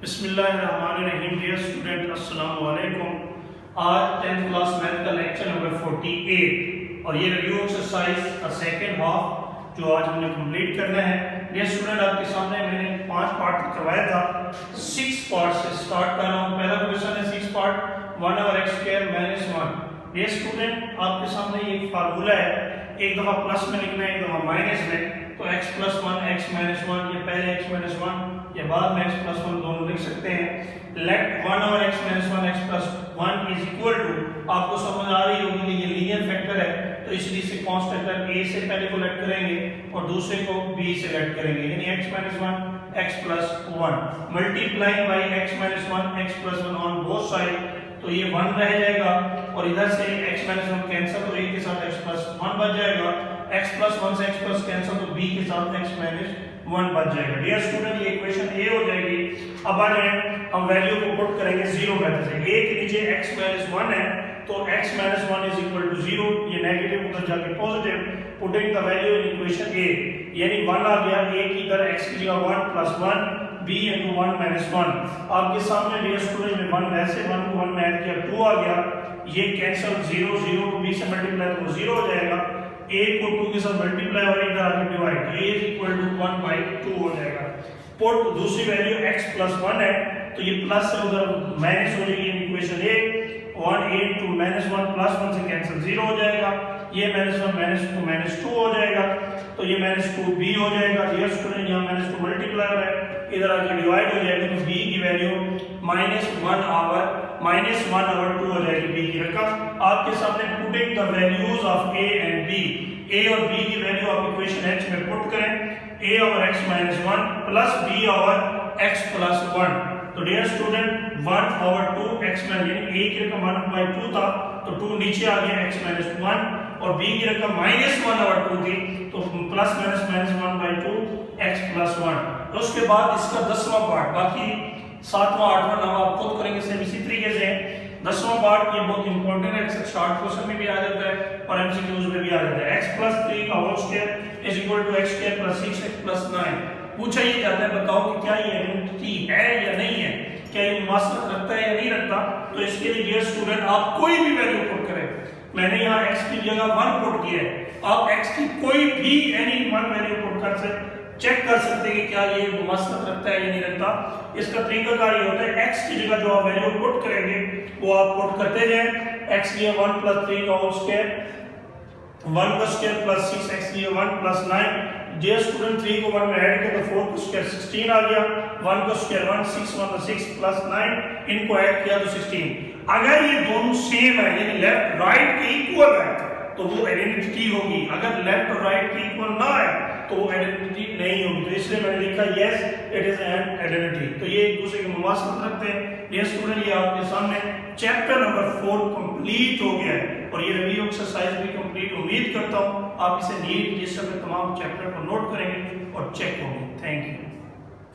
बिस्मिल्लाहिर्रहमानिर्रहीम। Dear student, अस्सलाम वालेकुम। आज 10th क्लास मैथ का लेक्चर नंबर 48 और ये रिव्यू एक्सरसाइज का सेकंड हाफ जो आज हमने कंप्लीट करना है। डियर स्टूडेंट, आपके सामने मैंने 5 पार्ट करवाया था, 6 पार्ट से स्टार्ट कर रहा हूँ। पहला क्वेश्चन है 6 पार्ट 1/x² - 1। डियर स्टूडेंट, आपके सामने ये एक फार्मूला है, एक दफा प्लस में लिखना है, एक दफा माइनस में। तो x + 1 x - 1, ये पहले x - 1 या बाद में x + 1 दोनों लिख सकते हैं। Let 1/x - 1 x + 1 is equal to, आपको समझ आ रही होगी कि ये लीनियर फैक्टर है, तो इसलिए इसे कांस्टेंट a से पहले को लेट करेंगे और दूसरे को b से लेट करेंगे, यानी x - 1 x + 1 multiplying by x - 1 x + 1 on both side. तो ये 1 रह जाएगा और इधर से x - 1 कैंसिल, तो a के साथ x + 1 बच जाएगा। x + 1 से x + कैंसिल, तो b के साथ x - 1 बच जाएगा। डियर स्टूडेंट, ये इक्वेशन a हो जाएगी। अब आ जाए, हम वैल्यू को पुट करेंगे जीरो मेथड से। a के नीचे x - 1 है, तो x - 1 इज इक्वल टू 0, ये नेगेटिव उधर जाके positive. Putting the value in equation a, यानी 1 आ गया, a की इधर x की जगह 1 + 1 b * 1 - 1। आपके सामने डियर स्टूडेंट में 1 वैसे 1 को 1 में ऐड किया, 2 आ गया, ये कैंसिल, 0 0 को b से मल्टीप्लाई तो 0 हो जाएगा, a को 2 के साथ मल्टीप्लाई और इधर आके डिवाइड, तो a = 1/2 हो जाएगा। पुट दूसरी वैल्यू x + 1 है, तो ये प्लस से उधर माइनस हो जाएगी, इक्वेशन a 1 a * -1 + 1 से कैंसिल 0 हो जाएगा, ये -1 - 2 हो जाएगा, तो ये -2b हो जाएगा। डियर स्टूडेंट, यहाँ -2 मल्टीप्लाई हो रहा है, इधर आके डिवाइड हो जाएगा, तो b की वैल्यू -1/2 हो जाएगी, b की रकम। आपके सामने putting the values of a and b, a और b की वैल्यू आप इक्वेशन h में पुट करें, a/x - 1 प्लस b/x + 1। तो डियर स्टूडेंट 1/2 x में, यानी a की रकम 1/2 था, तो 2 नीचे आ गया, x - 1 और b की रकम -1/2 थी, तो प्लस -1/2 x + 1। तो उसके बाद इसका 10वां पार्ट, बाकी 7वां 8वां 9वां आप खुद करेंगे, सेम इसी तरीके से। 10वां पार्ट ये बहुत इंपॉर्टेंट है, अक्सर शॉर्ट क्वेश्चन में भी आ जाता है और एमसीक्यूज में भी आ जाता है। x + 3 का whole square is equal to x² + 6x + 9। पूछा ये जाता है, बताओ कि क्या ये आइडेंटिटी है या नहीं है, क्या ये मुमासलत रखता है या नहीं रखता। तो इसके लिए डियर स्टूडेंट, आप कोई भी वैल्यू पुट करें, मैंने यहाँ x की जगह 1 पुट किया है, आप x की कोई भी एनी 1 वैल्यू पुट कर सकते, चेक कर सकते हैं कि क्या ये मुमासलत रखता है या नहीं रखता। इसका तरीकाकार ये होता है, x की जगह जो आप वैल्यू पुट करेंगे वो आप पुट करते जाएं। x की 1 + 3 का होल स्क्वायर, 1 का स्क्वायर प्लस 6x की 1 + 9। डियर स्टूडेंट, 3 को 1 में ऐड किया तो 4 का स्क्वायर 16 आ गया, 1 का स्क्वायर 1 6 1 6 + 9, इनको ऐड किया तो 16। अगर ये दोनों सेम है, यानी लेफ्ट राइट के इक्वल है, तो वो आइडेंटिटी होगी। अगर लेफ्ट और राइट के इक्वल ना है तो वो आइडेंटिटी नहीं होगी, तो इसलिए मैंने लिखा yes it is an identity. तो ये एक दूसरे की मुमासलत रखते हैं। डियर स्टूडेंट, ये आपके सामने चैप्टर नंबर 4 कंप्लीट हो गया है और ये रिव्यू एक्सरसाइज भी कंप्लीट, उम्मीद करता हूँ आप इसे नीट जिस समय तमाम चैप्टर को नोट करेंगे और चेक होंगे। Thank you.